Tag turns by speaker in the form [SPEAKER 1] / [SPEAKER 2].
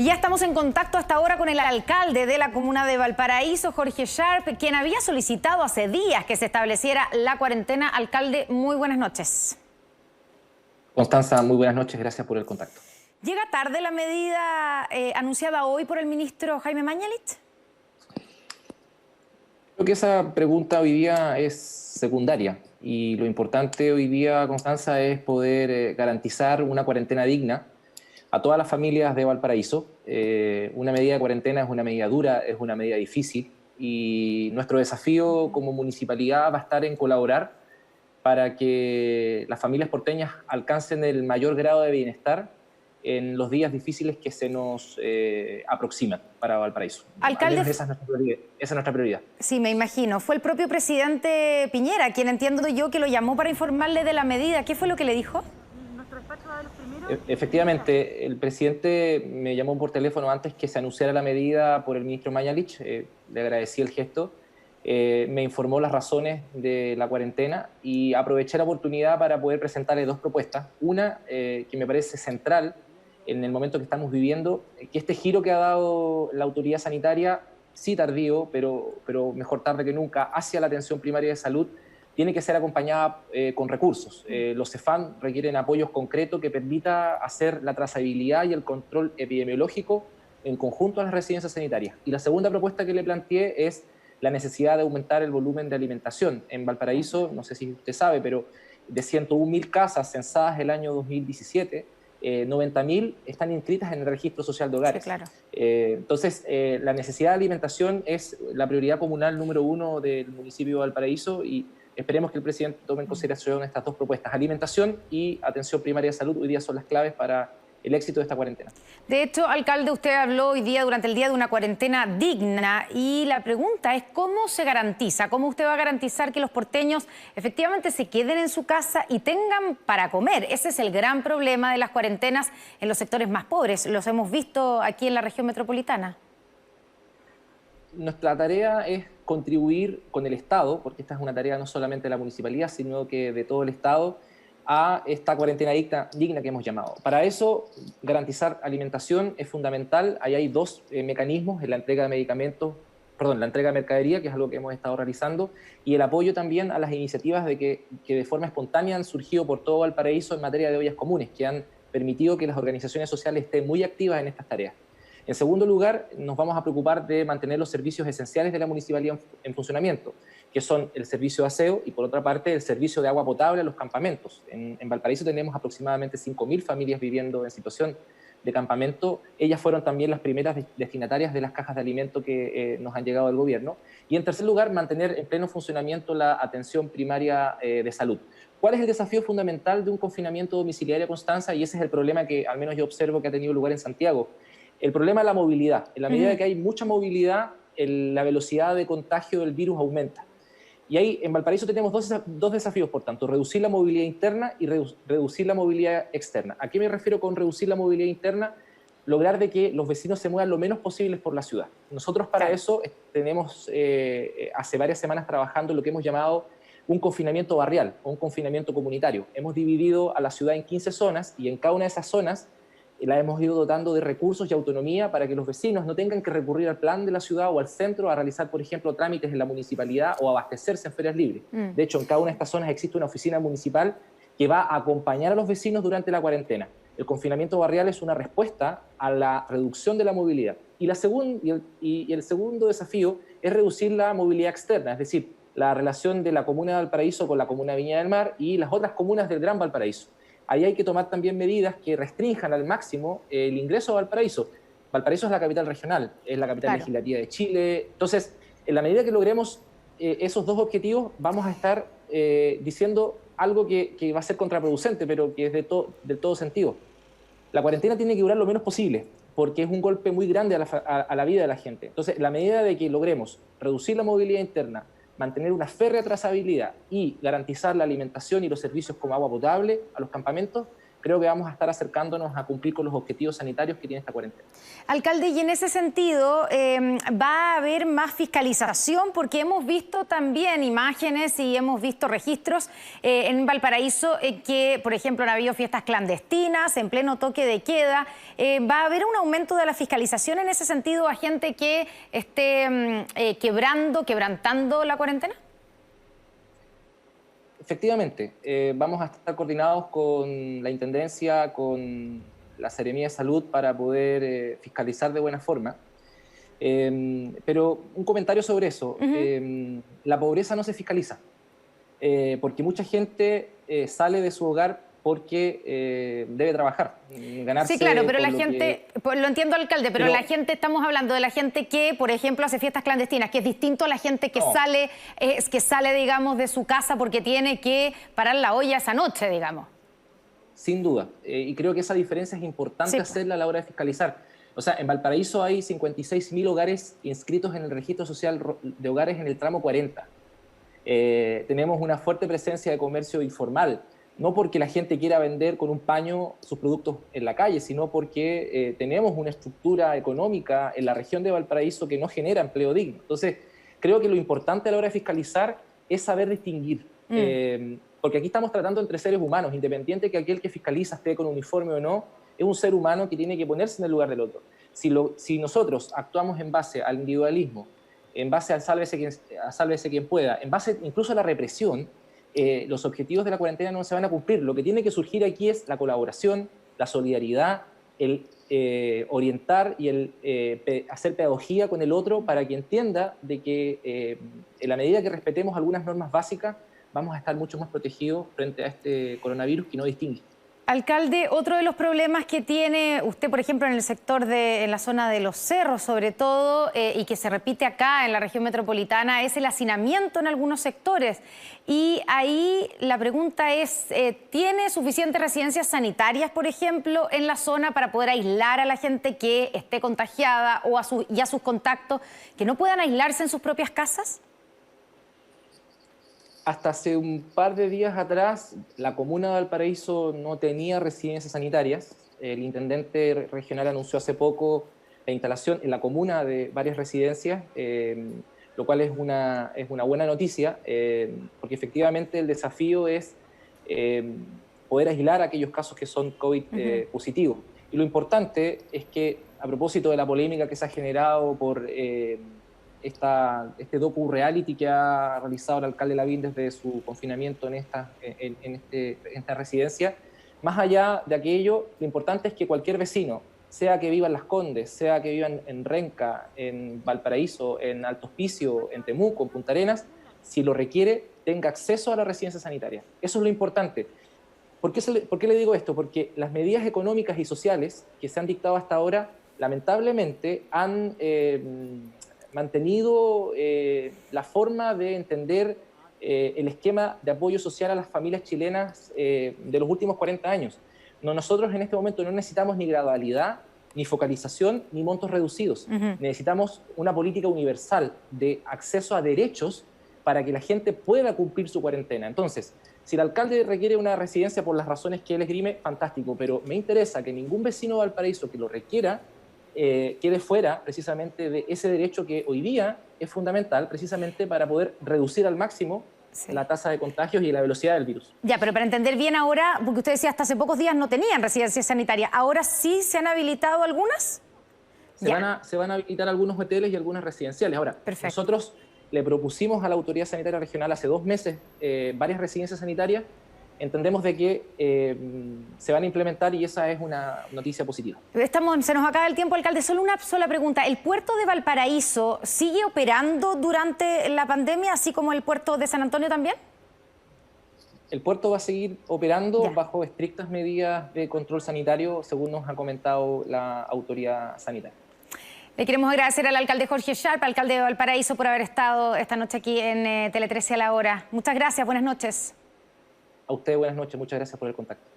[SPEAKER 1] Y ya estamos en contacto hasta ahora con el alcalde de la comuna de Valparaíso, Jorge Sharp, quien había solicitado hace días que se estableciera la cuarentena. Alcalde, muy buenas noches.
[SPEAKER 2] Constanza, muy buenas noches, gracias por el contacto.
[SPEAKER 1] ¿Llega tarde la medida anunciada hoy por el ministro Jaime Mañalich?
[SPEAKER 2] Creo que esa pregunta hoy día es secundaria y lo importante hoy día, Constanza, es poder garantizar una cuarentena digna a todas las familias de Valparaíso. Una medida de cuarentena es una medida dura, es una medida difícil y nuestro desafío como municipalidad va a estar en colaborar para que las familias porteñas alcancen el mayor grado de bienestar en los días difíciles que se nos aproximan para Valparaíso.
[SPEAKER 1] Alcalde,
[SPEAKER 2] esa es nuestra prioridad.
[SPEAKER 1] Sí, me imagino. Fue el propio presidente Piñera quien, entiendo yo, que lo llamó para informarle de la medida. ¿Qué fue lo que le dijo?
[SPEAKER 2] Efectivamente, el presidente me llamó por teléfono antes que se anunciara la medida por el ministro Mañalich. Le agradecí el gesto. Me informó las razones de la cuarentena y aproveché la oportunidad para poder presentarle dos propuestas. Una que me parece central en el momento que estamos viviendo, que este giro que ha dado la autoridad sanitaria, sí tardío, pero mejor tarde que nunca, hacia la atención primaria de salud, tiene que ser acompañada con recursos. Los CEFAM requieren apoyos concretos que permita hacer la trazabilidad y el control epidemiológico en conjunto a las residencias sanitarias. Y la segunda propuesta que le planteé es la necesidad de aumentar el volumen de alimentación. En Valparaíso, no sé si usted sabe, pero de 101.000 casas censadas el año 2017, 90.000 están inscritas en el registro social de hogares.
[SPEAKER 1] Sí, claro.
[SPEAKER 2] Entonces, la necesidad de alimentación es la prioridad comunal número 1 del municipio de Valparaíso y esperemos que el presidente tome en consideración estas dos propuestas. Alimentación y atención primaria de salud hoy día son las claves para el éxito de esta cuarentena.
[SPEAKER 1] De hecho, alcalde, usted habló hoy día, durante el día, de una cuarentena digna y la pregunta es ¿cómo se garantiza? ¿Cómo usted va a garantizar que los porteños efectivamente se queden en su casa y tengan para comer? Ese es el gran problema de las cuarentenas en los sectores más pobres. Los hemos visto aquí en la región metropolitana.
[SPEAKER 2] Nuestra tarea es contribuir con el Estado, porque esta es una tarea no solamente de la municipalidad, sino que de todo el Estado, a esta cuarentena digna que hemos llamado. Para eso, garantizar alimentación es fundamental. Ahí hay dos mecanismos, en la entrega de medicamentos, la entrega de mercadería, que es algo que hemos estado realizando, y el apoyo también a las iniciativas que de forma espontánea han surgido por todo Valparaíso en materia de ollas comunes, que han permitido que las organizaciones sociales estén muy activas en estas tareas. En segundo lugar, nos vamos a preocupar de mantener los servicios esenciales de la municipalidad en funcionamiento, que son el servicio de aseo y, por otra parte, el servicio de agua potable a los campamentos. En Valparaíso tenemos aproximadamente 5.000 familias viviendo en situación de campamento. Ellas fueron también las primeras destinatarias de las cajas de alimento que nos han llegado del gobierno. Y, en tercer lugar, mantener en pleno funcionamiento la atención primaria de salud. ¿Cuál es el desafío fundamental de un confinamiento domiciliario, Constanza? Y ese es el problema que al menos yo observo que ha tenido lugar en Santiago. El problema es la movilidad. En la medida que hay mucha movilidad, la velocidad de contagio del virus aumenta. Y ahí en Valparaíso tenemos dos desafíos, por tanto, reducir la movilidad interna y reducir la movilidad externa. ¿A qué me refiero con reducir la movilidad interna? Lograr de que los vecinos se muevan lo menos posible por la ciudad. Nosotros para eso tenemos hace varias semanas trabajando en lo que hemos llamado un confinamiento barrial o un confinamiento comunitario. Hemos dividido a la ciudad en 15 zonas y en cada una de esas zonas la hemos ido dotando de recursos y autonomía para que los vecinos no tengan que recurrir al plan de la ciudad o al centro a realizar, por ejemplo, trámites en la municipalidad o abastecerse en ferias libres. De hecho, en cada una de estas zonas existe una oficina municipal que va a acompañar a los vecinos durante la cuarentena. El confinamiento barrial es una respuesta a la reducción de la movilidad. Y el segundo desafío es reducir la movilidad externa, es decir, la relación de la comuna de Valparaíso con la comuna de Viña del Mar y las otras comunas del Gran Valparaíso. Ahí hay que tomar también medidas que restrinjan al máximo el ingreso a Valparaíso. Valparaíso es la capital regional, es la capital legislativa de Chile. Entonces, en la medida que logremos esos dos objetivos, vamos a estar diciendo algo que va a ser contraproducente, pero que es de todo sentido. La cuarentena tiene que durar lo menos posible, porque es un golpe muy grande a la vida de la gente. Entonces, en la medida de que logremos reducir la movilidad interna, mantener una férrea trazabilidad y garantizar la alimentación y los servicios como agua potable a los campamentos, creo que vamos a estar acercándonos a cumplir con los objetivos sanitarios que tiene esta cuarentena.
[SPEAKER 1] Alcalde, y en ese sentido, ¿va a haber más fiscalización? Porque hemos visto también imágenes y hemos visto registros en Valparaíso que, por ejemplo, han habido fiestas clandestinas en pleno toque de queda. ¿Va a haber un aumento de la fiscalización en ese sentido a gente que esté quebrantando la cuarentena?
[SPEAKER 2] Efectivamente, vamos a estar coordinados con la Intendencia, con la Seremía de Salud para poder fiscalizar de buena forma. Pero un comentario sobre eso. La pobreza no se fiscaliza, porque mucha gente sale de su hogar porque debe trabajar, ganarse.
[SPEAKER 1] Sí, claro, pero la gente, lo entiendo, alcalde, pero la gente, estamos hablando de la gente que, por ejemplo, hace fiestas clandestinas, que es distinto a la gente que sale, digamos, de su casa porque tiene que parar la olla esa noche, digamos.
[SPEAKER 2] Sin duda, y creo que esa diferencia es importante hacerla a la hora de fiscalizar. O sea, en Valparaíso hay 56.000 hogares inscritos en el registro social de hogares en el tramo 40. Tenemos una fuerte presencia de comercio informal, no porque la gente quiera vender con un paño sus productos en la calle, sino porque tenemos una estructura económica en la región de Valparaíso que no genera empleo digno. Entonces, creo que lo importante a la hora de fiscalizar es saber distinguir. Porque aquí estamos tratando entre seres humanos, independiente que aquel que fiscaliza esté con uniforme o no, es un ser humano que tiene que ponerse en el lugar del otro. Si nosotros actuamos en base al individualismo, en base al sálvese quien pueda, en base incluso a la represión, los objetivos de la cuarentena no se van a cumplir. Lo que tiene que surgir aquí es la colaboración, la solidaridad, el orientar y el hacer pedagogía con el otro para que entienda de que en la medida que respetemos algunas normas básicas, vamos a estar mucho más protegidos frente a este coronavirus que no distingue.
[SPEAKER 1] Alcalde, otro de los problemas que tiene usted, por ejemplo, en el sector en la zona de los cerros, sobre todo, y que se repite acá en la región metropolitana, es el hacinamiento en algunos sectores. Y ahí la pregunta es, ¿tiene suficientes residencias sanitarias, por ejemplo, en la zona para poder aislar a la gente que esté contagiada o a sus contactos, que no puedan aislarse en sus propias casas?
[SPEAKER 2] Hasta hace un par de días atrás, la comuna de Valparaíso no tenía residencias sanitarias. El intendente regional anunció hace poco la instalación en la comuna de varias residencias, lo cual es una buena noticia, porque efectivamente el desafío es poder aislar aquellos casos que son COVID positivos. Y lo importante es que, a propósito de la polémica que se ha generado por este docu-reality que ha realizado el alcalde Lavín desde su confinamiento en esta residencia, más allá de aquello, lo importante es que cualquier vecino, sea que viva en Las Condes, sea que viva en Renca, en Valparaíso, en Alto Hospicio, en Temuco, en Punta Arenas, si lo requiere, tenga acceso a la residencia sanitaria. Eso es lo importante. ¿Por qué le digo esto? Porque las medidas económicas y sociales que se han dictado hasta ahora, lamentablemente, han mantenido la forma de entender el esquema de apoyo social a las familias chilenas de los últimos 40 años. Nosotros en este momento no necesitamos ni gradualidad, ni focalización, ni montos reducidos. Necesitamos una política universal de acceso a derechos para que la gente pueda cumplir su cuarentena. Entonces, si el alcalde requiere una residencia por las razones que él esgrime, fantástico, pero me interesa que ningún vecino de Valparaíso que lo requiera quede fuera precisamente de ese derecho que hoy día es fundamental precisamente para poder reducir al máximo la tasa de contagios y la velocidad del virus.
[SPEAKER 1] Ya, pero para entender bien ahora, porque usted decía hasta hace pocos días no tenían residencias sanitarias, ¿ahora sí se han habilitado algunas?
[SPEAKER 2] Se van a habilitar algunos hoteles y algunas residenciales. Ahora, nosotros le propusimos a la Autoridad Sanitaria Regional hace 2 meses varias residencias sanitarias. Entendemos de que se van a implementar y esa es una noticia positiva. Se nos acaba el tiempo, alcalde. Solo una sola pregunta. ¿El puerto de Valparaíso sigue operando durante la pandemia, así como el puerto de San Antonio también? El puerto va a seguir operando bajo estrictas medidas de control sanitario, según nos ha comentado la autoridad sanitaria. Le queremos agradecer al alcalde Jorge Sharp, alcalde de Valparaíso, por haber estado esta noche aquí en Tele 13 a la hora. Muchas gracias, buenas noches. A usted buenas noches, muchas gracias por el contacto.